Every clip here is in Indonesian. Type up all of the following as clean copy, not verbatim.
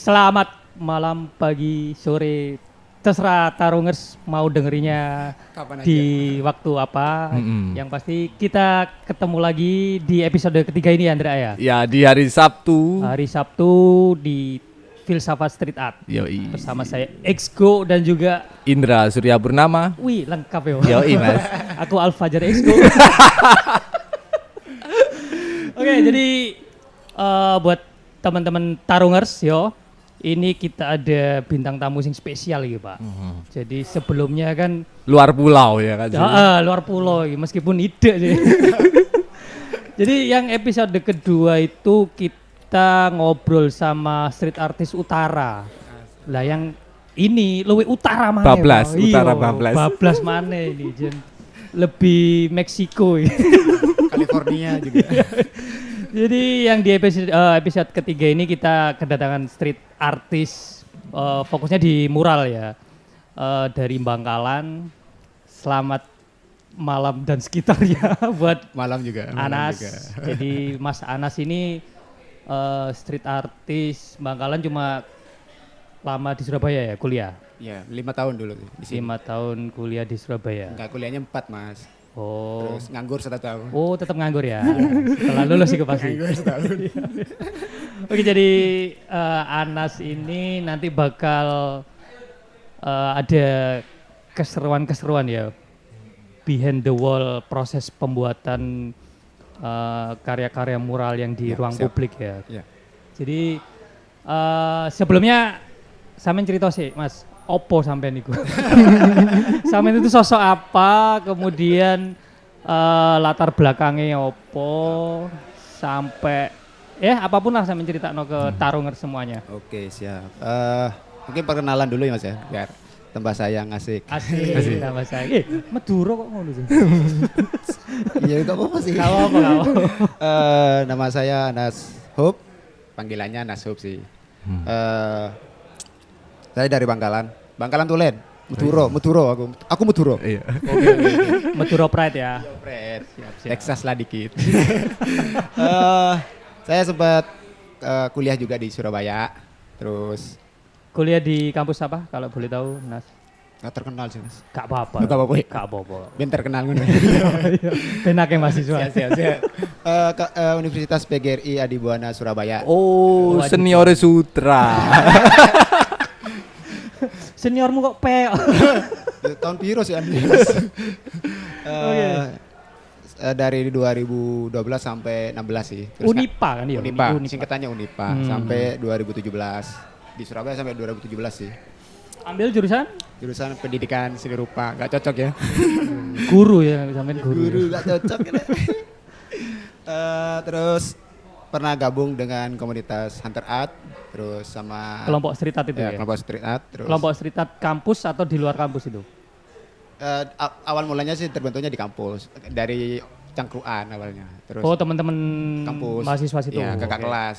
Selamat malam, pagi, sore, terserah Tarungers mau dengerinnya Kapan di waktu apa. Yang pasti kita ketemu lagi di episode ketiga ini, Andrea ya. Ya, di hari Sabtu. Hari Sabtu di Filsafat Street Art. Yoi. Bersama saya Exgo dan juga Indra Surya Purnama. wih lengkap ya. Yoi, Mas. Aku Alfajar Exgo. Oke, jadi buat teman-teman Tarungers yo, ini kita ada bintang tamu sing spesial gitu, Pak. Jadi sebelumnya kan Luar pulau ya kan. luar pulau iki, meskipun ide sih. Jadi yang episode kedua itu kita ngobrol sama street artist utara. Lah yang ini luwih utara mana? Bablas, utara bablas. Bablas mana ini, Jen? Lebih Meksiko ini. California juga. Jadi yang di episode ketiga ini kita kedatangan street artist, fokusnya di mural ya, dari Bangkalan. Selamat malam dan sekitarnya buat Malam juga. Anas. Jadi Mas Anas ini street artist Bangkalan, cuma lama di Surabaya ya kuliah. Ya, 5 tahun dulu di sini. 5 tahun kuliah di Surabaya. Enggak, kuliahnya 4, Mas. Oh. Terus nganggur 1 tahun. Oh, tetap nganggur ya. Setelah lulus itu pasti. Nganggur setahun. Oke, jadi Anas ini nanti bakal ada keseruan-keseruan ya behind the wall proses pembuatan karya-karya mural yang di Ya, ruang siap. publik ya. Ya. Jadi sebelumnya sampean cerita sih, Mas. Opo sampean niku? Sampean itu sosok apa? Kemudian latar belakangnya opo? Sampai apapun lah sampean ceritakno ke Tarungers semuanya. Oke, siap. Mungkin perkenalan dulu ya, Mas ya, biar tambah sayang asik. Asik, tambah saya. Madura kok ngono sih. Iya, enggak apa-apa sih. Enggak apa-apa. Nama saya Anas Hope. Panggilannya Anas Hope sih. Saya dari Bangkalan. Bangkalan Tulen. Muduro aku Muduro. Iya. Madura Pride ya. Pret. Siap. Texas lah dikit. Saya sempat kuliah juga di Surabaya. Terus Kuliah di kampus apa kalau boleh tahu, Nas? nggak terkenal sih, Mas. Gak apa-apa. Gak apa-apa. Gak apa-apa. Ben terkenal ngono. Penake mahasiswa. Siap. Universitas PGRI Adibuana Surabaya. Oh, senior sutra. Seniormu kok pek. Tahun piro sih Andi? Dari 2012 sampai 16 sih. Terus Unipa kan ya? Unipa. Singkatannya Unipa. Sampai 2017. Di Surabaya sampai 2017 sih. Ambil jurusan? Jurusan pendidikan seni rupa. Gak cocok ya? Guru ya, sampean guru. Guru gak cocok ya. Terus pernah gabung dengan komunitas Hunter Art. Terus sama Kelompok street art itu ya? kelompok street art. Terus Kelompok street art kampus atau di luar kampus itu? awal mulanya sih terbentuknya di kampus. Dari cangkruan awalnya. Terus Oh, teman-teman kampus. mahasiswa situ. Iya, kakak Oke. kelas.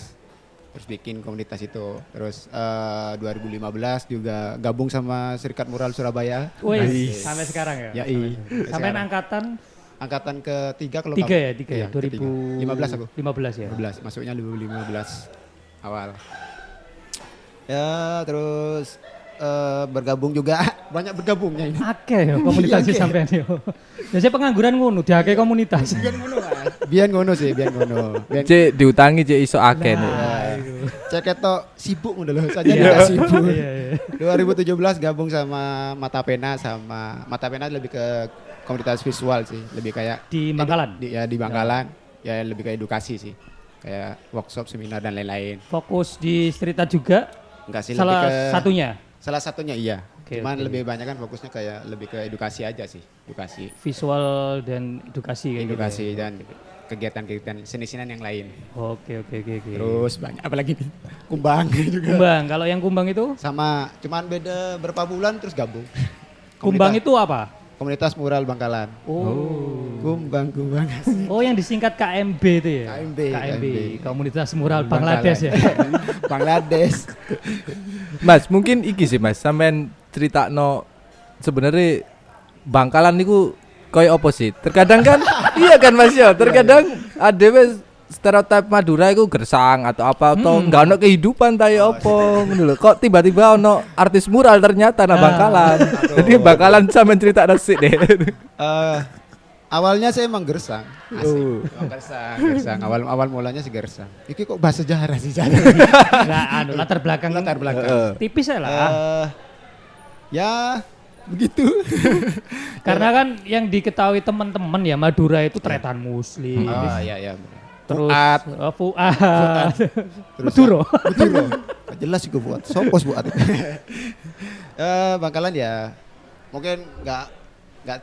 Terus bikin komunitas itu. Terus 2015 juga gabung sama Serikat Mural Surabaya. Wih, sampai sekarang ya? Ya, iya. Sampai Sekarang. angkatan Angkatan ketiga kalau tiga ya? Iya, 2015 aku. 15 ya? 15, masuknya 2015 awal. Ya, terus bergabung juga. Banyak bergabungnya ini. Akeh ya komunitasnya Iya, akeh. sampean yo. Biasanya pengangguran ngono, diake komunitas. Biar ngono sih, biar ngono. Biar Cek diutangi cek iso akeh nih. cek ketok sibuk ngono lho, saja Iya. tidak sibuk. Iya. 2017 gabung sama Mata Pena lebih ke komunitas visual sih, lebih kayak Di Bangkalan? di Bangkalan, ya lebih kayak edukasi sih. Kayak workshop, seminar dan lain-lain. Fokus di street art juga? Enggak sih, Salah lebih ke satunya? salah satunya iya. Oke, Cuman oke. lebih banyak kan fokusnya kayak lebih ke edukasi aja sih, edukasi. Visual dan edukasi kayak Edukasi gitu. dan kegiatan-kegiatan seni-senian yang lain. Oke. Terus banyak apalagi nih? Kumbang juga. Kumbang, kalau yang kumbang itu? Sama cuman beda berapa bulan terus gabung. Kumbang itu apa? Komunitas mural Bangkalan. Oh. Kumbang. Oh, yang disingkat KMB itu ya? KMB. Komunitas Mural Bangladesh ya? Bangladesh. Mas, mungkin iki sih Mas, sampean critakno sebenarnya Bangkalan niku koyo opo sih? Terkadang kan iya kan Mas ya, terkadang ada wes stereotip Madura itu gersang atau apa atau enggak ono kehidupan ta ya apa ngono lho. Kok tiba-tiba ono artis mural ternyata nang Bangkalan. Jadi Bangkalan sampean cerita resik deh. Awalnya saya emang gersang, asik. Gersang. Awal mulanya sih gersang. Iki kok bahas sejarah sih saya. Enggak latar belakang. Tipis ya lah. Ya begitu. Karena kan yang diketahui teman-teman ya Madura itu tretan muslim. Iya. Terus Fuad. Fuad. Maduro. Jelas juga buat. Sopos buat. Bangkalan ya mungkin nggak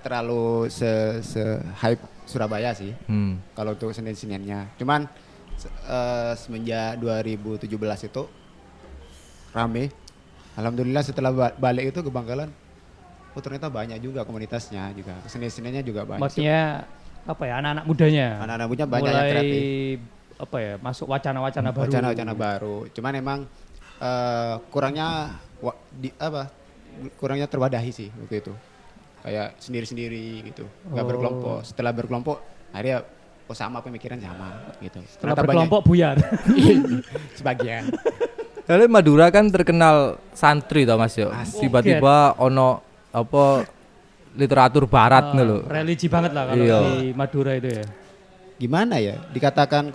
terlalu se hype Surabaya sih. Kalau untuk Senin-Seninnya. Cuman semenjak 2017 itu rame. Alhamdulillah setelah balik itu ke Bangkalan, ternyata banyak juga komunitasnya juga. Senin-Seninnya juga banyak. Maksudnya apa ya anak-anak mudanya? Anak-anak muda banyak yang mulai kreatif. apa ya masuk wacana-wacana baru. Wacana-wacana baru. Cuman emang kurangnya kurangnya terwadahi sih waktu itu. Kayak sendiri-sendiri gitu, nggak berkelompok. Setelah berkelompok, akhirnya sama pemikiran sama gitu. Setelah berkelompok buyar. Sebagian. Kali Madura kan terkenal santri toh Mas yo. Tiba-tiba ono apa literatur barat nih lho. Religi banget lah kalau di Madura itu ya. Gimana ya? Dikatakan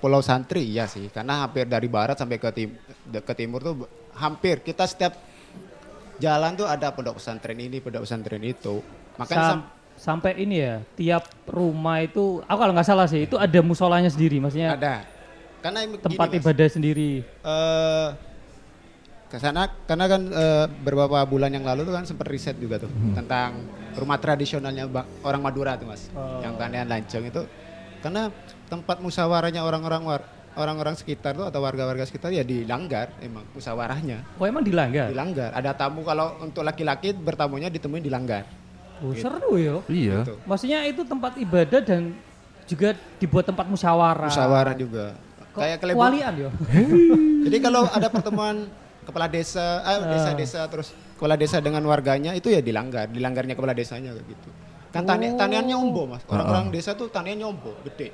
pulau santri iya sih, karena hampir dari barat sampai ke timur tuh hampir kita setiap jalan tuh ada pondok pesantren ini, pondok pesantren itu. Makanya sampai ini ya, tiap rumah itu, aku kalau nggak salah sih, itu ada musolanya sendiri, maksudnya. Ada. Karena tempat ibadah sendiri. Karena kan beberapa bulan yang lalu tuh kan sempat riset juga tuh tentang rumah tradisionalnya orang Madura tuh Mas. Yang Tanean Lancong itu karena tempat musyawarahnya orang-orang sekitar tuh atau warga-warga sekitar ya dilanggar emang musyawarahnya. Oh emang dilanggar? Dilanggar. Ada tamu kalau untuk laki-laki bertamunya ditemuin dilanggar. Oh gitu. Seru ya? Iya. Gitu. Maksudnya itu tempat ibadah dan juga dibuat tempat musyawarah. Musyawarah juga. Kayak kewalian ya? Jadi kalau ada pertemuan kepala desa, desa-desa terus kepala desa dengan warganya itu ya dilanggarnya kepala desanya kayak gitu. Kan taniannya umbo Mas. Orang-orang desa tuh taniannya umbo, gede.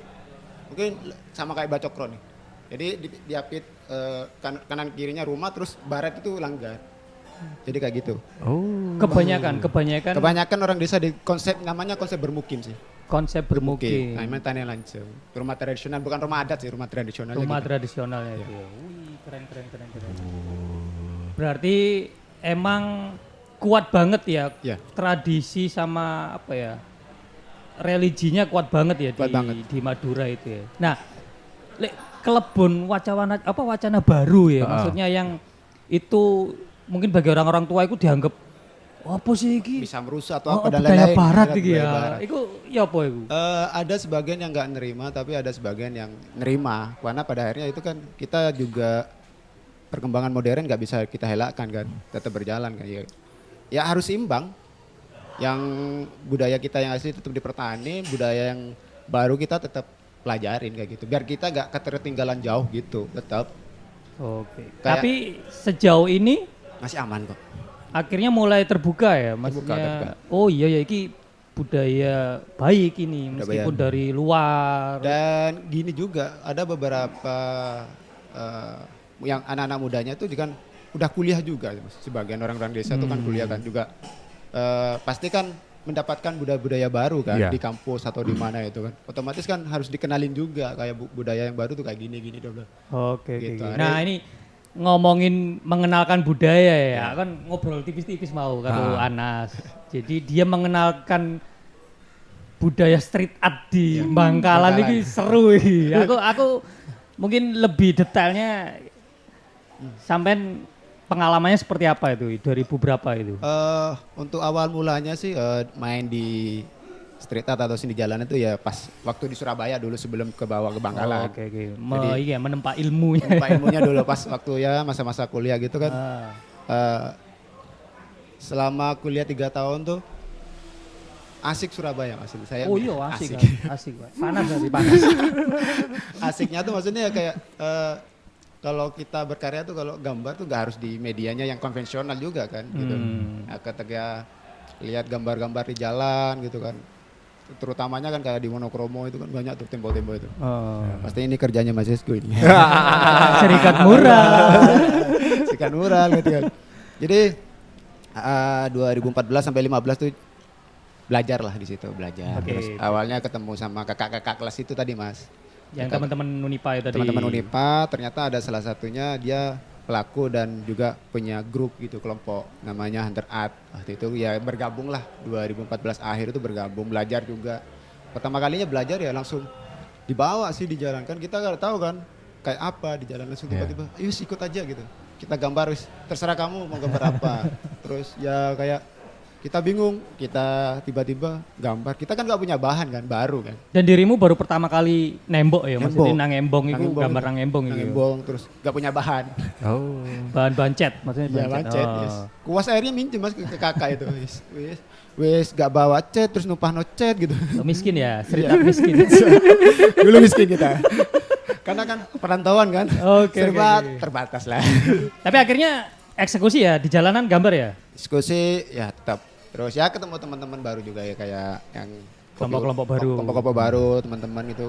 Mungkin sama kayak Bacokro nih. Jadi diapit kanan kirinya rumah terus barat itu langgar. Jadi kayak gitu. Oh. Kebanyakan orang desa namanya konsep bermukim sih. Konsep bermukim. Namanya Tanean Lancong. Rumah tradisional bukan rumah adat sih, rumah tradisional. Rumah tradisionalnya itu. Wih, keren. Berarti emang kuat banget ya, tradisi sama apa ya? Religinya kuat banget ya di Madura itu ya. Nah, kelebon wacana baru ya, maksudnya yang itu mungkin bagi orang-orang tua itu dianggap apa sih iki? Bisa merusak atau apa dan lain-lain. Budaya barat iki ya. Iku ya apa iku? Ada sebagian yang nggak nerima tapi ada sebagian yang nerima. Karena pada akhirnya itu kan kita juga perkembangan modern nggak bisa kita helakkan kan, tetap berjalan kan ya. Ya harus imbang. Yang budaya kita yang asli tetap dipertani, budaya yang baru kita tetap pelajarin kayak gitu. Biar kita nggak ketertinggalan jauh gitu, tetap. Oke. Tapi sejauh ini masih aman kok. Akhirnya mulai terbuka ya, maksudnya. Terbuka. Oh iya ya, ini budaya baik ini meskipun dari luar. Dan gini juga ada beberapa yang anak-anak mudanya itu kan udah kuliah juga, sebagian orang-orang desa itu kan kuliah kan juga. Pasti kan mendapatkan budaya-budaya baru kan di kampus atau di mana itu kan. Otomatis kan harus dikenalin juga kayak budaya yang baru tuh kayak gini dong. Oke. Nah ini ngomongin mengenalkan budaya ya, kan ngobrol tipis-tipis mau karo Anas. Jadi dia mengenalkan budaya street art di Bangkalan ini seru iki. Aku mungkin lebih detailnya sampean pengalamannya seperti apa itu 2000 berapa itu? Untuk awal mulanya sih main di street art atau seni jalan itu ya pas waktu di Surabaya dulu sebelum ke bawah ke Bangkalan. Oke. Jadi menempa ilmunya. Menempa ilmunya dulu pas waktu ya masa-masa kuliah gitu kan. Selama kuliah 3 tahun tuh asik Surabaya Mas. Saya oh iya asik. Panas nanti panas. Asiknya tuh maksudnya kayak kalau kita berkarya tuh kalau gambar tuh gak harus di medianya yang konvensional juga kan gitu. Nah, ketika lihat gambar-gambar di jalan gitu kan. Terutamanya kan kayak di Monokromo itu kan banyak tuh tembok-tembok itu. Oh. Pasti ini kerjanya Mas Esko ini. Serikat mural. Sikat mural gitu kan. Jadi 2014 sampai 15 tuh belajar lah di situ, belajar. Oke. Terus awalnya ketemu sama kakak-kakak kelas itu tadi Mas. Yang teman-teman Unipa itu tadi. Teman-teman Unipa ternyata ada salah satunya dia pelaku dan juga punya grup gitu, kelompok namanya Hunter Art. Waktu itu ya bergabung lah 2014 akhir itu bergabung, belajar juga. Pertama kalinya belajar ya langsung dibawa sih di jalan, kan kita nggak tahu kan kayak apa di jalan, langsung tiba-tiba ayo ikut aja gitu. Kita gambar, terserah kamu mau gambar apa. Terus ya kayak kita bingung, kita tiba-tiba gambar. Kita kan nggak punya bahan kan, baru kan. Dan dirimu baru pertama kali nembok ya, maksudnya Nembok. nang embong itu, Nang gambar nang embong itu. Ngembong, terus nggak punya bahan. Oh. Bahan-bahan cat, maksudnya Ya bahan macet, Oh. yes. Kuas airnya minjem Mas ke kakak itu. Wis gak bawa cat terus numpah no cat gitu. Oh, miskin ya, street Iya. art miskin. Dulu miskin kita. Karena kan perantauan kan. Oke, Serba oke. terbatas lah. Tapi akhirnya eksekusi ya, di jalanan gambar ya? Diskusi ya tetap. Terus ya ketemu teman-teman baru juga ya kayak yang Kelompok-kelompok baru. Kelompok-kelompok baru, teman-teman itu.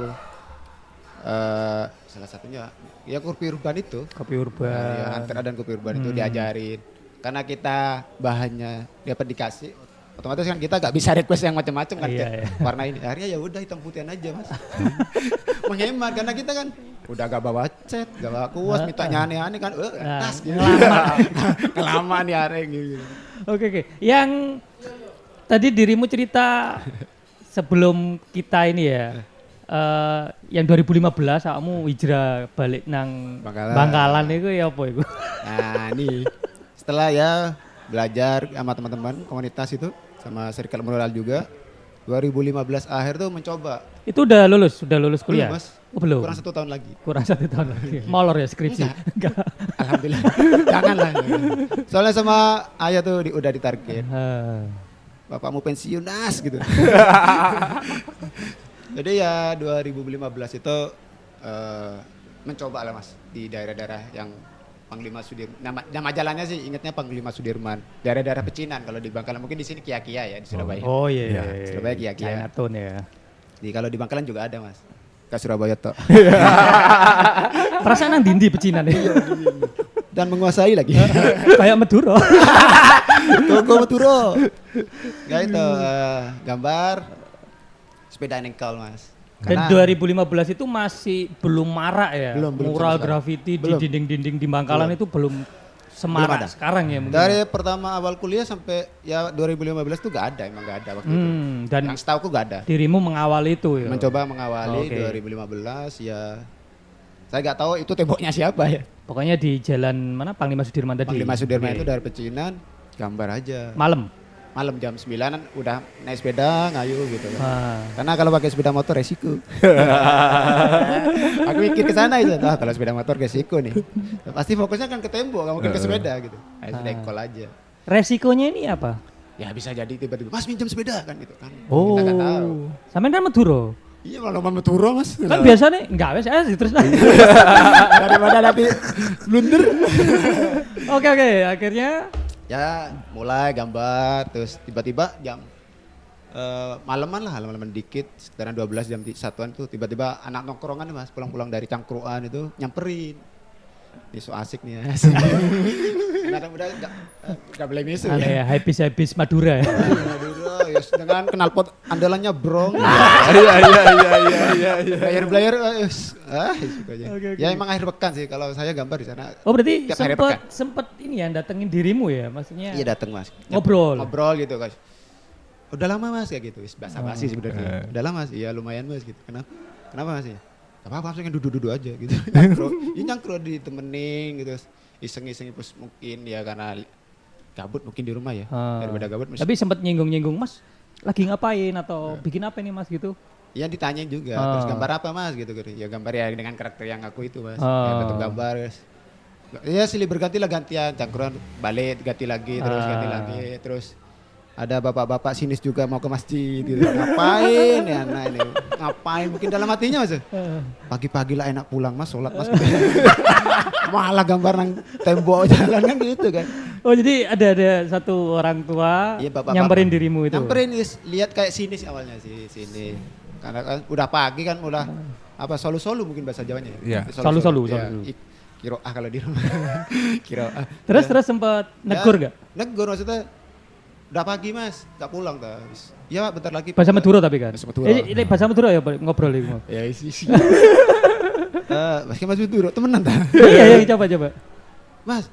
Salah satunya ya kopi urban itu. Kopi urban. Ya, Hunter dan kopi urban itu diajarin. Karena kita bahannya dapat dikasih, otomatis kan kita gak bisa request yang macam-macam kan. Iya, iya. Warna ini, akhirnya ya udah hitam putihan aja Mas. Menghemat karena kita kan udah gak bawa cat, gak bawa kuas, mintanya aneh-aneh kan, tas gitu. Kelamaan nih areng gitu. Oke. Yang tadi dirimu cerita sebelum kita ini ya, yang 2015 kamu hijrah balik nang Bangkalan. Bangkalan itu ya apa itu? Nah nih, setelah ya belajar sama teman-teman komunitas itu, sama Circle Mural juga, 2015 akhir tuh mencoba. Itu udah lulus kuliah? Belum, Mas. Oh, belum. Kurang 1 tahun lagi. Kurang 1 tahun lagi. Molor ya skripsi. Enggak. Alhamdulillah. Janganlah. Soalnya sama ayah tuh udah ditarget. Bapakmu pensiun Nas gitu. Jadi ya 2015 itu mencoba lah Mas di daerah-daerah yang Panglima Sudirman. Nama jalannya sih ingatnya Panglima Sudirman. Daerah-daerah pecinan kalau di Bangkalan, mungkin di sini Kia-Kia ya di Surabaya. Oh iya. Surabaya Kia-Kia. Chinatown ya. Kalau di Bangkalan juga ada Mas. Ke Surabaya toh. Perasaan nang dindi pecinan ya. Dan menguasai lagi. Kayak Madura. Toko Maturo. Enggak itu gambar sepeda nengkal Mas. Dan 2015 itu masih belum marak ya. Belum Mural sama sekali. graffiti di Belum. dinding-dinding di Bangkalan itu belum semarak ada. sekarang ya mungkin. Dari pertama awal kuliah sampai ya 2015 tuh gak ada, emang gak ada waktu itu. Dan Yang setahu gak ada. dirimu mengawali itu ya. Mencoba mengawali Oke. 2015 ya. Saya gak tahu itu temboknya siapa ya. Pokoknya di jalan mana Panglima Sudirman tadi. Panglima Sudirman Oke. itu dari pecinan gambar aja. Malam. Malam jam 9-an udah naik sepeda ngayu gitu kan. Ah. Karena kalau pakai sepeda motor resiko. Aku mikir ke sana itu. Kalau sepeda motor resiko nih. Pasti fokusnya kan ke tembok, nggak mungkin ke sepeda gitu. Ayo dekol aja. Resikonya ini apa? Ya bisa jadi tiba-tiba Mas minjem sepeda kan gitu kan. Oh. Kita nggak tahu. Sampean kan Madura. Iya kalau mau Madura Mas. Kan biasanya enggak wes terus. Daripada nanti blunder. Oke, akhirnya Ya mulai gambar terus tiba-tiba jam malaman dikit sekitaran 12 jam 1-an tuh tiba-tiba anak nongkrongan nih Mas pulang-pulang dari cangkruan itu nyamperin. Ini so asik nih ya. Anak muda enggak boleh misu aneh ya. ya, habis Madura ya. Madura yes, dengan knalpot andalannya brong. Iya. Player suka aja. Oke. Ya emang akhir pekan sih kalau saya gambar di sana. Oh berarti Tiap hari sempet ini ya datengin dirimu ya, maksudnya Iya datang Mas. ngobrol. Ngobrol gitu guys. Udah lama Mas kayak gitu. Basa-basi sebenarnya. Udah lama Mas. Iya lumayan Mas gitu. Kenapa Mas ya? Apa langsung duduk-duduk aja gitu. Nyangkro ditemenin gitu. Iseng-iseng terus mungkin ya karena gabut mungkin di rumah ya. Daripada gabut Tapi sempet nyinggung-nyinggung Mas lagi ngapain atau bikin apa nih Mas gitu? ya ditanyain juga. Terus gambar apa Mas gitu. Ya gambar ya dengan karakter yang aku itu Mas. Ya bentuk gambar guys. Ya silih berganti lah gantian. Cangkruan balik ganti lagi terus ganti lagi terus. Ada bapak-bapak sinis juga mau ke masjid gitu. Ngapain ya anak ini? Ngapain? Mungkin dalam hatinya Mas. Pagi-pagi lah enak pulang Mas, sholat Mas. Malah gambar nang tembok jalan kan gitu kan. Oh jadi ada satu orang tua Iya, bapak-bapak. nyamperin dirimu itu. Nyamperin, lihat kayak sini sih awalnya sih sini. Karena kan udah pagi kan udah apa solu-solu mungkin bahasa Jawanya. Iya. Solu-solu, Ya, solu-solu. Kiro kalau di rumah. Kiro. Terus sempat negur gak? Negur maksudnya udah pagi mas, gak pulang ta. Ya bentar lagi. Bahasa Madura tapi kan. Bahasa Madura. Ini bahasa Madura ya Pak, ngobrol ini. Ya isi. Mas Madura temenan ta. Iya coba. Mas,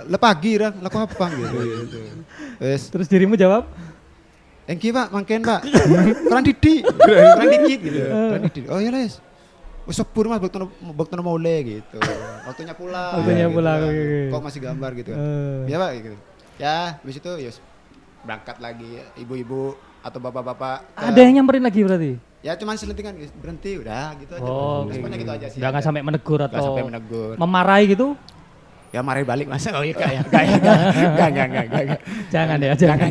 le pagi kan, laku apa gitu. Wes, Terus dirimu jawab? engki pak, mangken pak, kurang dikit gitu. Kurang dikit. Oh iya les, wes sepur mas, baktono mau le gitu. Waktunya pulang. Waktunya gitu pulang, kan. oke. Kok masih gambar gitu. Iya pak, gitu. Ya, habis itu ya berangkat lagi ibu-ibu atau bapak-bapak. Ada yang nyamperin lagi berarti? Ya cuman selentingan guys, berhenti udah gitu aja. Oh, Responnya gitu aja sih. Nggak sampai menegur Nggak atau sampai menegur. memarahi gitu? Ya mari balik mas. Oh iya enggak. Jangan ya, Jangan.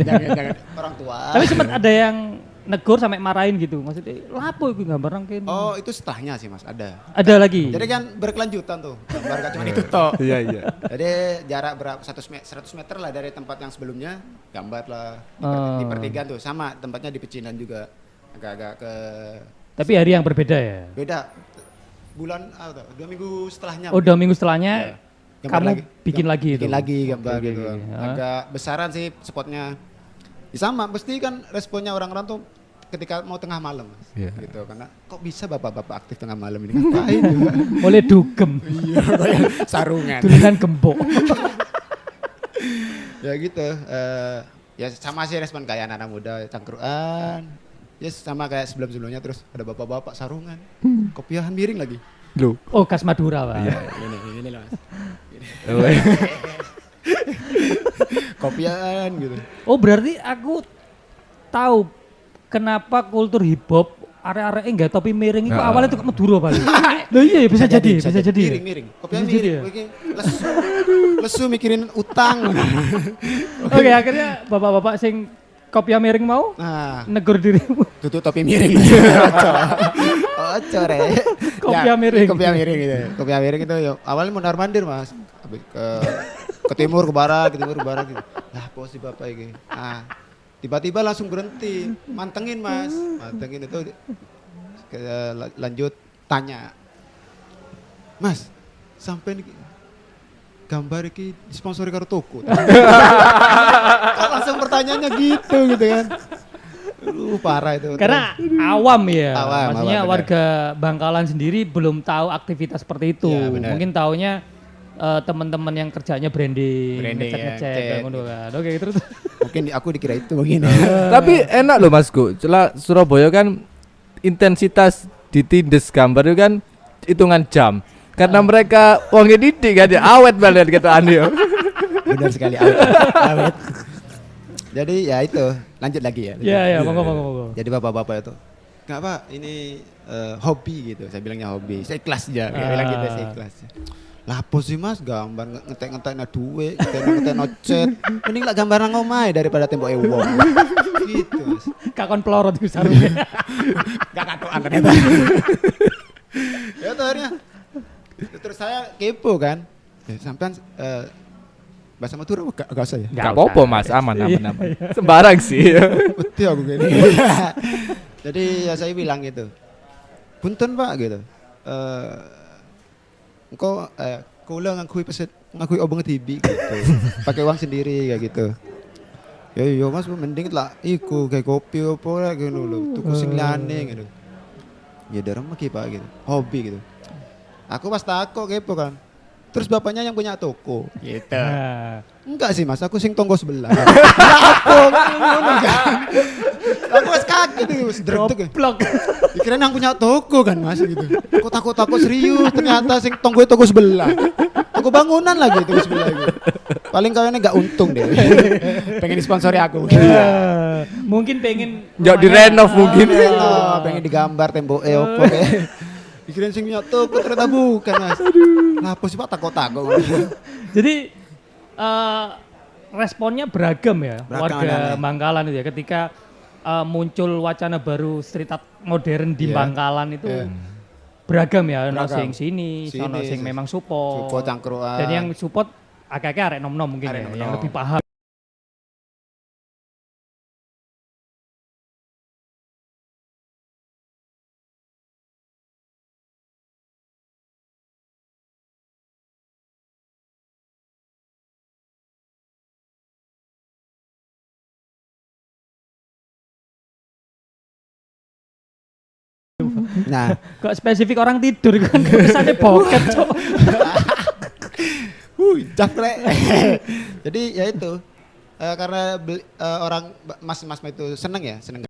Orang tua. Tapi sempat ada yang negur sampai marahin gitu. Maksudnya, lapo itu gambar rangkin. Oh itu setelahnya sih mas, ada. Ada lagi. Jadi kan berkelanjutan tuh, gambar gak cuma itu toh. Iya iya. Jadi jarak berapa 100 meter lah dari tempat yang sebelumnya, gambar lah di pertigaan tuh, sama tempatnya di pecinan juga, agak-agak ke Tapi hari yang berbeda ya. beda. Bulan 2 minggu setelahnya. Oh, 2 minggu setelahnya Gambar kamu lagi. bikin lagi itu. Bikin lagi gambar Oke, gitu. oke. Agak besaran sih spotnya. Ya sama, pasti kan responnya orang-orang tuh ketika mau tengah malam mas, gitu karena kok bisa bapak-bapak aktif tengah malam ini ngapain juga? Oleh dugem. Iya, kayak sarungan. Tulisan gembok. Ya gitu, ya sama sih respon kayak anak-anak muda, cangkruan. Ya sama kayak sebelum-sebelumnya terus ada bapak-bapak sarungan, kopiahan miring lagi. Loh. Oh, khas Madura, Pak. Iya, ini lah mas. Kopiahan gitu. Oh, berarti aku tahu kenapa kultur hip hop arek-arek enggak topi miring itu awalnya tuh Madura Pak. Loh iya bisa jadi. Miring. Kopiahan Bisa jadi miring. ya? Oke, lesu mikirin utang. Oke, akhirnya bapak-bapak sing kopiah miring mau Nah, negur dirimu. tutup topi miring. Oco re. Kopiah miring. Kopiah miring gitu. Kopiah miring itu ya awalnya mondar mandir mas. Ke timur ke barat, gitu. Lah posisi bapak ini. Nah, tiba-tiba langsung berhenti. Mantengin mas. Mantengin itu lanjut tanya. Mas, sampai gambar ini disponsori karo toko. Kok langsung pertanyaannya gitu kan. Parah itu. Karena awam ya. Awam, Maksudnya benar. warga Bangkalan sendiri belum tahu aktivitas seperti itu. Iya, benar. Mungkin taunya teman-teman yang kerjanya branding, Branding, ya, ngecek cek. kayak ngono kan. Oke, terus mungkin aku dikira itu begini. Tapi enak loh Mas Gu. Celah Surabaya kan intensitas ditindes gambar itu kan hitungan jam. Karena mereka wongnya didik kan ya awet banget gitu Andi. Benar sekali awet. Jadi ya itu lanjut lagi ya. ya monggo. Jadi bapak-bapak itu nggak pak ini hobi gitu. Saya bilangnya hobi. Saya ikhlas aja. Saya bilang gitu saya ikhlas. Lah apa sih mas gambar ngetek na duit, ngetek nocet. Mending lah gambar nang omahe daripada tembok wong. Gitu mas. Kakon pelorot iku sarungnya. Gak katoan ternyata. Ya tuh akhirnya. Terus saya kepo kan. Ya, sampean bahasa Madura gak usah ya? Gak apa-apa Mas, aman. Sembarang sih. Betul aku gini. Jadi ya saya bilang gitu. Punten Pak gitu. Engkau kula ngakui obeng tibi gitu. Pakai uang sendiri kayak gitu. Ya iya Mas mending lah iku kayak kopi apa gitu lho. Tuku sing liyane gitu. Ya darem iki Pak gitu. Hobi gitu. Aku pas takok kepo kan. Terus bapaknya yang punya toko gitu. Nah, Enggak sih Mas, aku sing tonggo sebelah. Aku ngono kan. Aku wis kaget iki wis drek. goblok. Dikira yang punya toko kan Mas gitu. Kok takut serius ternyata sing tonggo sebelah. Toko bangunan lagi toko sebelah gitu. Paling kawinnya enggak untung deh. Pengen disponsori aku. Mungkin pengen Ya direnov mungkin. Pengen digambar temboknya opo kayak. Dikira sing punya toko ternyata bukan Mas. Lah apa sih Pak takut-takut. Jadi responnya beragam ya Beragam, warga aneh. Bangkalan itu ya ketika muncul wacana baru street art modern di Iya. Bangkalan itu Iya. beragam ya, ono Beragam. sing sini, ono sing memang support. Support cangkruan. Dan yang support agak-agak arek nom-nom mungkin Arek ya, nom-nom. yang lebih paham. Nah, Kok spesifik orang tidur kan kesannya bokep, Cok. Jaklek. Jadi ya itu karena orang mas-mas itu seneng ya, seneng.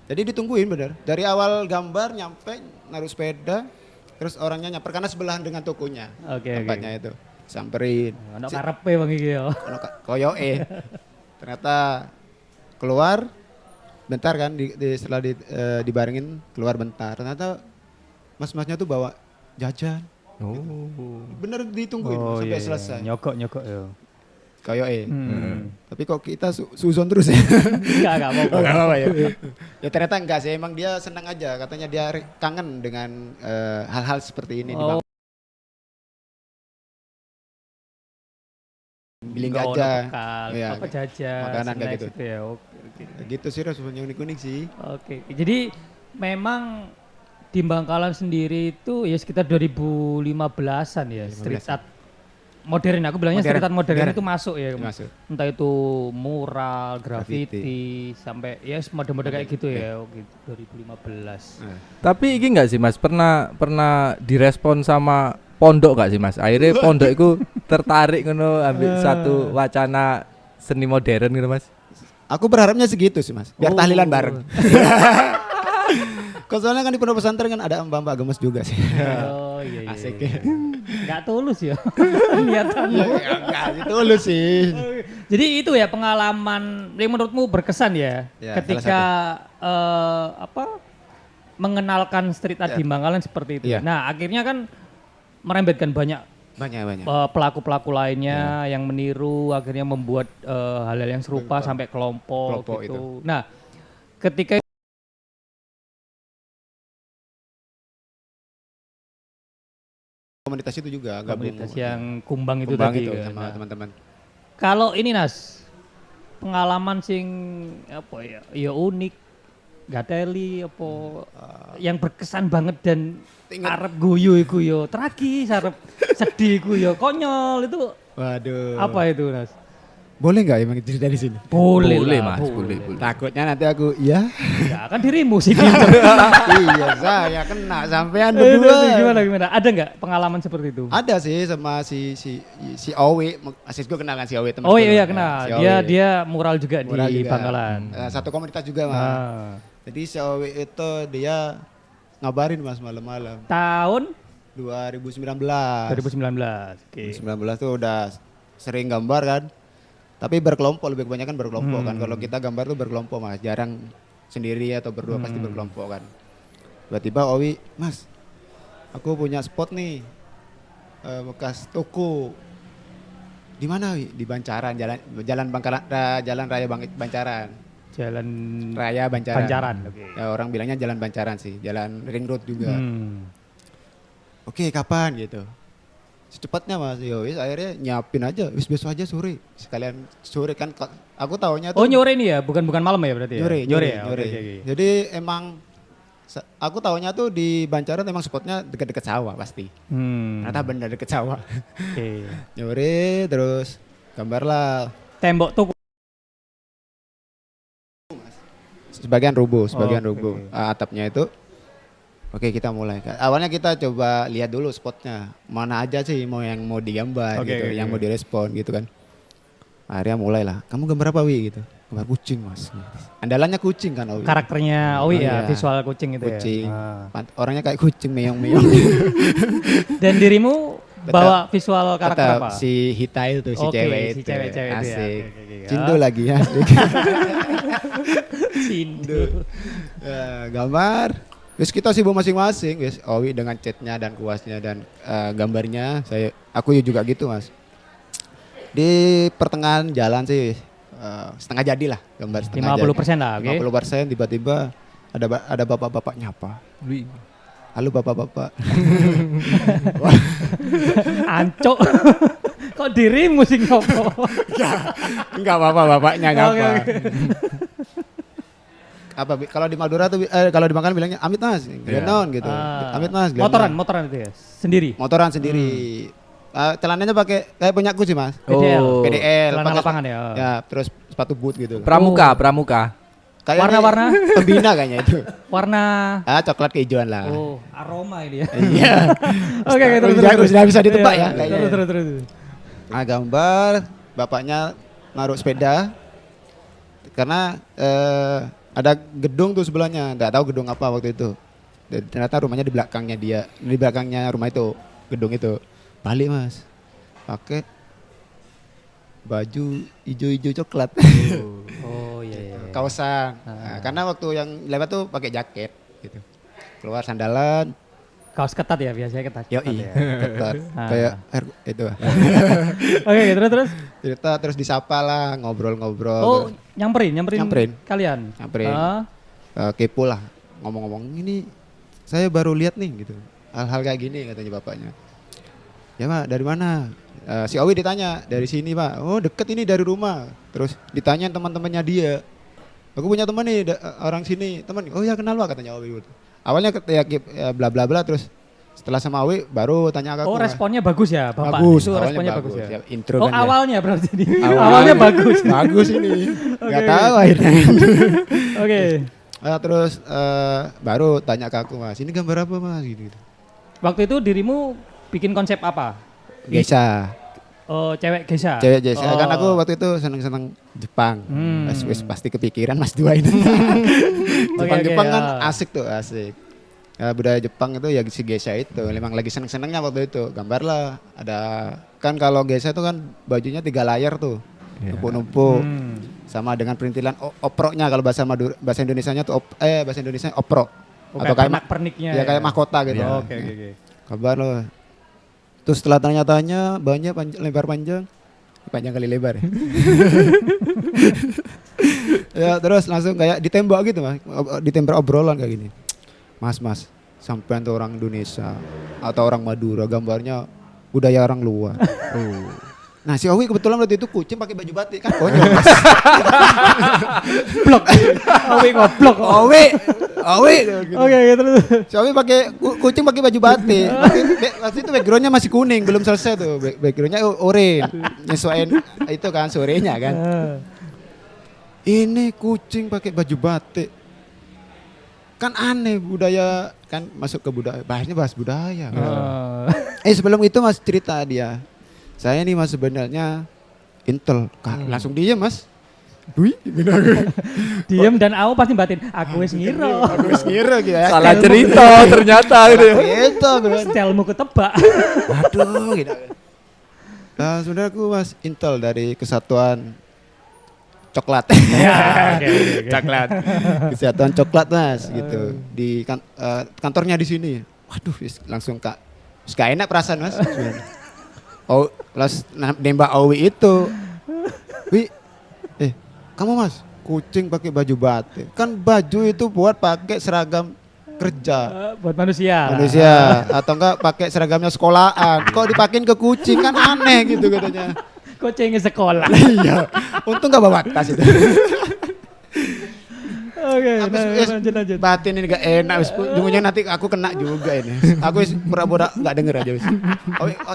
Jadi ditungguin bener. Dari awal gambar nyampe naruh sepeda, terus orangnya nyamper karena sebelahan dengan tokonya. Oke, Tempatnya itu. Samperin. Ono karepe bang iki ya. Ono koyoke. Ternyata keluar bentar kan setelah dibarengin keluar bentar. Ternyata mas-masnya tuh bawa jajan. Oh. Bener ditungguin sampai selesai. Nyogok ya. Koyoke. Tapi kok kita suzon terus ya? Enggak apa-apa. Oh, nggak apa-apa ya. Ya ternyata enggak sih, emang dia senang aja. Katanya dia kangen dengan hal-hal seperti ini di Oh. Biling Nggak ono gajah. bekal, Iya, apa jajan, makanan kayak snacks gitu. ya. Oke. Gitu sih rasanya unik-unik sih. Oke. Jadi memang di Bangkalan sendiri itu ya sekitar 2015-an ya street 2015-an. art modern. Aku bilangnya Modern, street art modern modern. itu masuk ya. Masuk. Entah itu mural, graffiti, sampai ya mode-mode kayak gitu ya. Oke, 2015. Nah. Tapi iki enggak sih Mas, pernah direspon sama pondok gak sih Mas? Akhirnya pondok itu tertarik ngono ambil satu wacana seni modern gitu Mas. Aku berharapnya segitu sih mas, biar Oh. tahlilan bareng. Kok soalnya kan di pondok pesantren kan ada mbak-mbak gemes juga sih. Oh iya. Asik iya. ya. Nggak tulus ya niatanmu. Ya enggak itu lu sih. Jadi itu ya pengalaman yang menurutmu berkesan ya, Ya, ketika mengenalkan street art di Bangkalan seperti itu. Iya. Nah akhirnya kan merembetkan banyak Banyak. pelaku-pelaku lainnya yang meniru, akhirnya membuat hal-hal yang serupa sampai kelompok Kelompok gitu. itu. Nah ketika Komunitas itu juga gabung. komunitas yang kumbang itu Kumbang tadi itu kan. sama Nah, teman-teman. kalau ini Nas, pengalaman sing apa ya unik, gateli apa yang berkesan banget dan arep guyu iku yo tragis, arep sedih iku yo konyol itu Waduh. apa itu Nas? Boleh nggak emang cerita di sini? Boleh, lah, Mas, boleh. Takutnya nanti aku iya. Ya kan dirimu sih. Iya saya kena sampean berdua. Gimana? Ada nggak pengalaman seperti itu? Ada sih sama si Owi, asis gue kenal kan si Owi teman. Oh iya kenal. Si Dia Owi. dia mural juga Mural di juga. Bangkalan. Satu komunitas juga mas. Ah. Jadi si Owi itu dia ngabarin mas malam-malam. Tahun 2019. 2019. Oke. 2019 tuh udah sering gambar kan. Tapi berkelompok, lebih kebanyakan berkelompok kan. Kalau kita gambar tuh berkelompok mas, jarang sendiri atau berdua pasti berkelompok kan. Tiba-tiba Owi, mas aku punya spot nih bekas toko. Di mana Wi? Di Bancaran, jalan Bangkalan, jalan raya Bancaran. Jalan Raya Bancaran. Bancaran, oke. Ya, orang bilangnya jalan Bancaran sih, jalan ring road juga. Hmm. Oke, kapan gitu? Secepatnya mas, wis akhirnya nyiapin aja, wis besok aja sore. Sekalian sore kan, aku taunya tuh. Oh nyore ini ya, bukan malam ya berarti ya? Nyore ya. nyore. Oke. Jadi emang aku taunya tuh di Bancaran emang spotnya dekat-dekat sawah pasti. Ternyata bener deket sawah. Oke. Nyore terus gambar lah. Tembok tuh. Sebagian rubuh, sebagian Oke. rubuh. Atapnya itu. Oke kita mulai. Awalnya kita coba lihat dulu spotnya. Mana aja sih yang mau digambar Oke, gitu, oke, yang oke. mau direspon gitu kan. Akhirnya mulailah. Kamu gambar apa Wi gitu? Gambar kucing mas. Andalannya kucing kan Owi. Karakternya Owi Oh, ya, iya. visual kucing itu Kucing. ya. Orangnya kayak kucing meong-meong. Dan dirimu bawa visual karakter Tetap apa? si Hita itu, si Oke, cewek si itu. cewek-cewek itu ya. Asik. Oke. Cindo lagi ya. Cindo. Ya, gambar. Wis kita sibuk masing-masing, wis Owi dengan catnya dan kuasnya dan gambarnya. Aku juga gitu mas. Di pertengahan jalan sih, setengah jadi lah, gambar setengah 50% lah, oke. 50% tiba-tiba ada bapak-bapak nyapa. Wih. Halo bapak-bapak. Ancuk. Kok dirimu sing ngopo? Enggak apa-apa bapaknya enggak Oke, apa. oke. Kalau di Madura tuh kalau di Bangkalan bilangnya amit mas, non gitu. Amit mas. Motoran itu ya, sendiri. Motoran sendiri. Celananya pakai kayak punyaku sih mas. PDL. Oh. PDL. Celana pakai lapangan ya. Ya terus sepatu boot gitu. Pramuka. Kayaknya Warna-warna? pembina kayaknya itu. Warna Coklat kehijauan lah. oh, aroma ini ya. Iya. Oke, terus. Sudah bisa ditebak Iya, ya. kayaknya. Terus. Nah, gambar bapaknya naruh sepeda karena ada gedung tuh sebelahnya, nggak tahu gedung apa waktu itu. Dan ternyata rumahnya di belakangnya rumah itu, gedung itu. Balik mas, pakai baju hijau-hijau coklat, Oh iya. kaosan. Nah, karena waktu yang lewat tuh pakai jaket gitu. Keluar sandalan, Kaos ketat ya, biasanya ketat. yoi, ya. ketat, Ah. kayak itu. Oke, terus. Cerita terus disapa lah, ngobrol-ngobrol. Oh, terus nyamperin kalian. Nyamperin. Ah. Kepo lah, ngomong-ngomong ini saya baru lihat nih gitu, hal-hal kayak gini katanya bapaknya. Ya pak, dari mana? Si Owi ditanya, dari sini pak. Oh deket ini dari rumah. Terus ditanya teman-temannya dia. Aku punya teman nih, orang sini teman. Oh ya kenal pak katanya Owi. Awalnya ya bla bla bla, terus setelah sama Owi baru tanya ke aku. Oh, responnya bagus ya, Bapak. Bagus, Itu awalnya responnya bagus ya. Intro Oh, kan ya. awalnya berarti ini. Awalnya. Awalnya bagus. Bagus ini. Gak Oke. tahu akhirnya. Oke. Terus baru tanya ke aku mas, ini gambar apa mas gitu. Waktu itu dirimu bikin konsep apa? Geisha. Oh, cewek geisha. Cewek Geisha. Oh. Kan aku waktu itu seneng-seneng Jepang. Wes pasti kepikiran mas dua ini. Jepang kan ya. asik tuh, asik. Budaya Jepang itu ya si Geisha itu. Memang lagi seneng-senengnya waktu itu. Gambar lah. Ada kan kalau Geisha itu kan bajunya 3 layar tuh. Numpuk-numpuk. Sama dengan perintilan oproknya kalau bahasa Indonesianya tuh bahasa Indonesia oprok. Oh, Atau kayak kayak perniknya. ya kayak mahkota gitu. Oh, oke. Kabar loh. Terus setelah tanya-tanya banyak lebar panjang kali lebar ya. Ya terus langsung kayak ditembak gitu mas, ditembak obrolan kayak gini. Mas, sampean tuh orang Indonesia atau orang Madura, gambarnya budaya orang luar. Nah si Owi kebetulan waktu itu kucing pakai baju batik kan konyol mas. Blok. Owi ngoblok. Owi. Oke, terus. Si Owi pakai kucing pakai baju batik. Waktu itu backgroundnya masih kuning, belum selesai tuh. Backgroundnya oranye. Nyesuaiin itu kan sorenya kan. Ini kucing pakai baju batik. Kan aneh budaya kan masuk ke budaya. Bahas budaya. Sebelum itu mas cerita dia. Saya nih mas sebenarnya Intel. Langsung dia mas. Wih, Diem dan aku pasti batin. Aku wis ngira. aku wis ngira gitu ya. Salah cerita ternyata gitu. Gitu. Stelmu ketebak. Waduh gitu. Nah, saudaraku mas Intel dari Kesatuan Coklat. Coklat. Kesatuan Coklat mas gitu. Di kantornya di sini. Waduh, langsung kak. Gak enak perasaan mas. Oh, plus nembak Owi itu. Wi, kamu mas, kucing pakai baju batik. Kan baju itu buat pakai seragam kerja. Buat manusia. Atau enggak pakai seragamnya sekolahan. Kok dipakein ke kucing kan aneh gitu katanya. Kucing sekolah. Iya. Untung enggak bawa tas itu. Oke, lanjut. Batin ini gak enak. Ujungnya nanti aku kena juga ini. Aku pura-pura gak denger aja.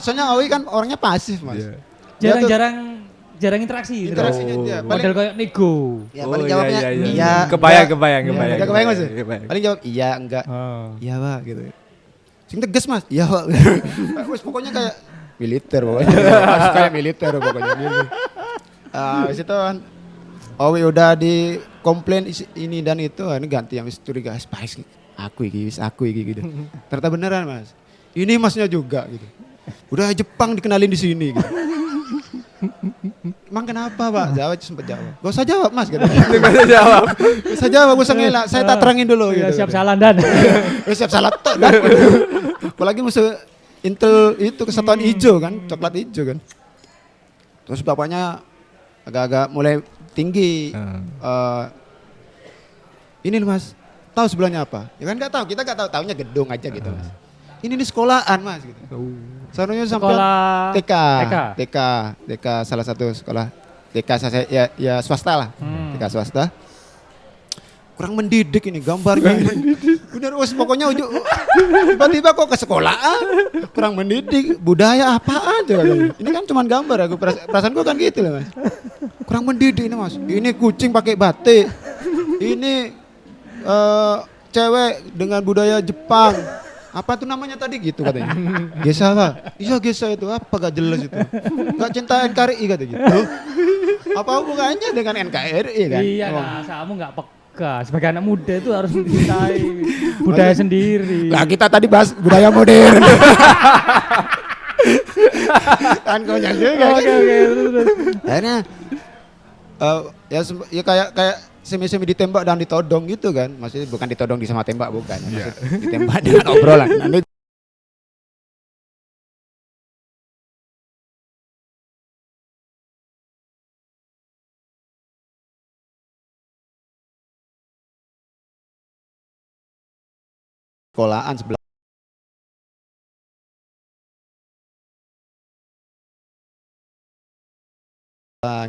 Soalnya Owi kan orangnya pasif mas. Jarang interaksi. Interaksinya dia. Model kayak nego. Ya paling jawabnya iya. Kebayang. Enggak kebayang mas. Paling jawab iya enggak. Iya pak gitu. Sing tegas mas. Iya pak. Pokoknya kayak militer pokoknya. Kayak militer pokoknya. Habis itu kan Owi udah di komplain ini dan itu, ini ganti yang curiga Spice. Aku iki gitu. Ternyata beneran mas. Ini masnya juga gitu. Udah Jepang dikenalin di sini gitu. Emang kenapa pak? Jawab sempat jawab. Gak usah jawab mas. Gak usah jawab. Gak usah ngelak. Saya tak terangin dulu. Ya, gitu. siap salah dan. Siap salah tok. Apalagi musuh Intel itu Kesatuan Hijau kan, coklat hijau kan. Terus bapaknya agak-agak mulai tinggi. Ini loh Mas, tahu sebelahnya apa? Ya kan nggak tahu, kita nggak tahu, taunya gedung aja gitu Mas. Ini di sekolahan Mas gitu. Seharusnya sampai Sekolah TK salah satu sekolah TK saya ya swasta lah. TK swasta. Kurang mendidik ini gambarnya. Bener pokoknya tiba-tiba kok ke sekolahan. Kurang mendidik, budaya apaan coba. Ini kan cuma gambar aku perasaan gua kan gitu loh Mas. Kurang mendidik ini Mas. Ini kucing pakai batik. Ini cewek dengan budaya Jepang. Apa tuh namanya tadi gitu katanya. Gesa Pak. Iya Gesa itu apa gak jelas itu. Gak cinta NKRI kata gitu. Apa hubungannya dengan NKRI kan? Iya kamu gak peka. Sebagai anak muda itu harus mencintai budaya sendiri. Nah kita tadi bahas budaya modern. Kan konyol juga kan. Oke, terus. Akhirnya ya kayak semi-semi ditembak dan ditodong gitu kan. Maksudnya bukan ditodong di sama tembak bukan. Maksudnya ditembak dengan obrolan. Nanti sekolahan sebelah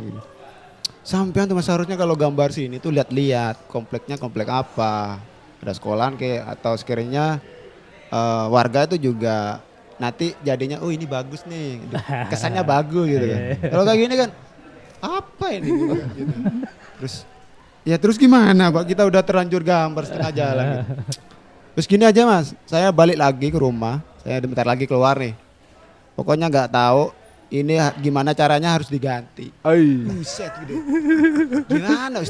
gitu. Sampean tuh Mas harusnya kalau gambar sini tuh lihat-lihat kompleknya komplek apa. Ada sekolahan kayak atau sekiranya warga itu juga nanti jadinya oh ini bagus nih. Kesannya bagus gitu kan. Kalau kayak gini kan apa ini gitu. Terus gimana Pak? Kita udah terlanjur gambar setengah jalan gitu. Terus gini aja Mas, saya balik lagi ke rumah. Saya bentar lagi keluar nih. Pokoknya nggak tahu ini gimana caranya harus diganti. Buset gitu. Gimana?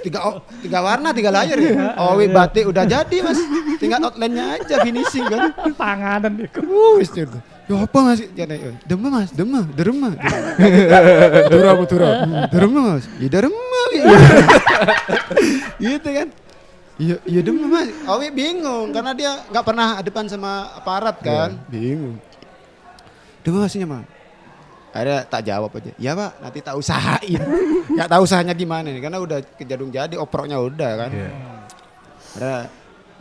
Tiga warna, 3 layar ya. Owi batik udah jadi Mas. Tinggal outline-nya aja finishing kan. Panganan itu. Wis gitu. Ya apa Mas? Dema Mas, derema. Derema Mas. Ya derema. Gitu kan. Iya demi Mas. Owi bingung karena dia nggak pernah depan sama aparat kan. Bingung. Demi Masnya Mas. Akhirnya tak jawab aja. Ya Pak, nanti tak usahain. Nggak tahu usahanya gimana nih karena udah kejadung jadi oproknya udah kan. Akhirnya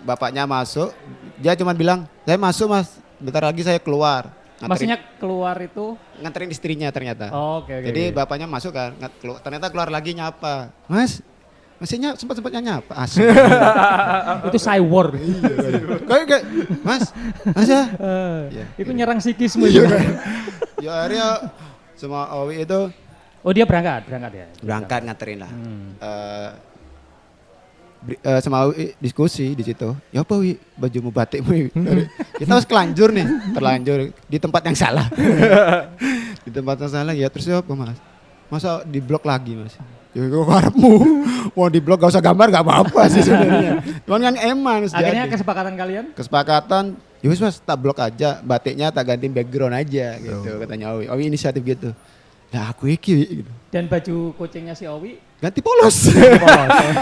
bapaknya masuk. Dia cuma bilang, saya masuk Mas. Bentar lagi saya keluar. Maksudnya keluar itu? Nganterin istrinya ternyata. Oke. Jadi bapaknya masuk kan. Ternyata keluar lagi nyapa. Mas. Mesinnya sempat-sempatnya nyapa asli. Itu cyborg. Kayak Mas ya. Itu nyerang psikismu ya. Ya akhirnya sama Owi itu. Oh dia berangkat ya? Berangkat nganterin lah. Sama Owi diskusi di situ. Ya apa Wi, bajumu batikmu Wi. Kita harus terlanjur di tempat yang salah. Di tempat yang salah ya terus apa Mas? Masa di blok lagi Mas? Ya kok harapmu mau di blog gak usah gambar gak apa-apa sih sebenarnya. Cuman kan eman. Akhirnya kesepakatan kalian? Kesepakatan, ya wis Mas tak blok aja, batiknya tak ganti background aja gitu katanya Owi. Owi inisiatif gitu. Ya aku iki gitu. Dan baju kucingnya si Owi? Ganti polos.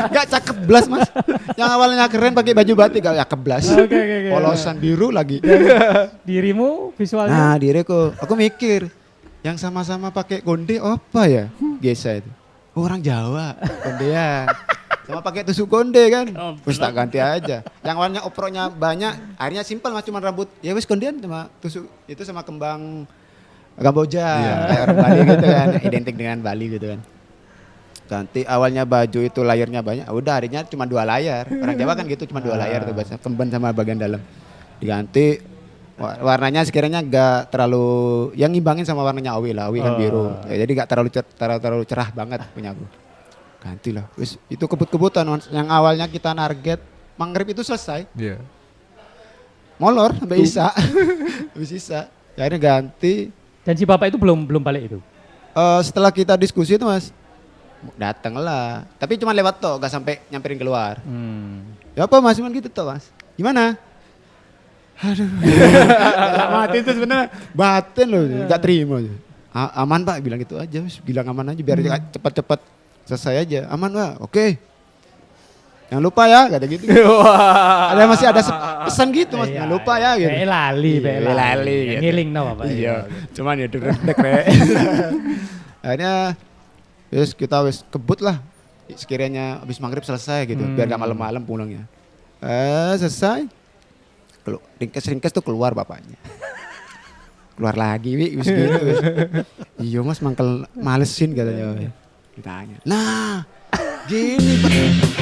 Gak cakep blas Mas. Yang awalnya keren pakai baju batik gak cakep blas. Oke. Polosan biru lagi. Dan dirimu visualnya? Nah diriku, aku mikir yang sama-sama pakai konde apa ya? Gesa itu. Orang Jawa, kondean. Sama pakai tusuk konde kan. Terus tak ganti aja. Yang warnanya oproknya banyak, akhirnya simpel Mas cuma rambut. Ya wis kondean sama tusuk itu sama kembang Kamboja. Kayak orang Bali gitu kan, identik dengan Bali gitu kan. Ganti awalnya baju itu layarnya banyak, udah harinya cuma 2 layar. Orang Jawa kan gitu cuma 2 layar tuh bahasa kemban sama bagian dalam. Diganti warnanya sekiranya gak terlalu yang ngimbangin sama warnanya Owi lah. Owi kan biru. Ya, jadi gak terlalu cerah banget punya aku. Ganti lah. Wis itu kebut-kebutan yang awalnya kita target maghrib itu selesai. Molor sampai Isya. Habis Isya. Akhirnya ganti. Dan si bapak itu belum balik itu? Setelah kita diskusi itu Mas, datang lah. Tapi cuma lewat toh, gak sampai nyamperin keluar. Ya apa Mas, cuman gitu toh Mas. Gimana? Aduh. Mati itu sebenarnya batin loh, gak terima. Aman Pak, bilang gitu aja. Bilang aman aja biar cepat-cepat selesai aja. Aman Pak, oke. Jangan lupa ya, kata gitu. Ada masih ada pesan gitu Mas, jangan lupa ya gitu. Lali. Gitu. Ngiling no Pak. Iya, cuman ya deg-deg. Akhirnya kita kebut lah. sekiranya habis maghrib selesai gitu, biar gak malam-malam pulangnya. Selesai, ringkes-ringkes tuh keluar bapaknya. Keluar lagi, Wi, wis gitu. Wis. Iya mas, mangkel malesin katanya. Ditanya, nah gini Pak.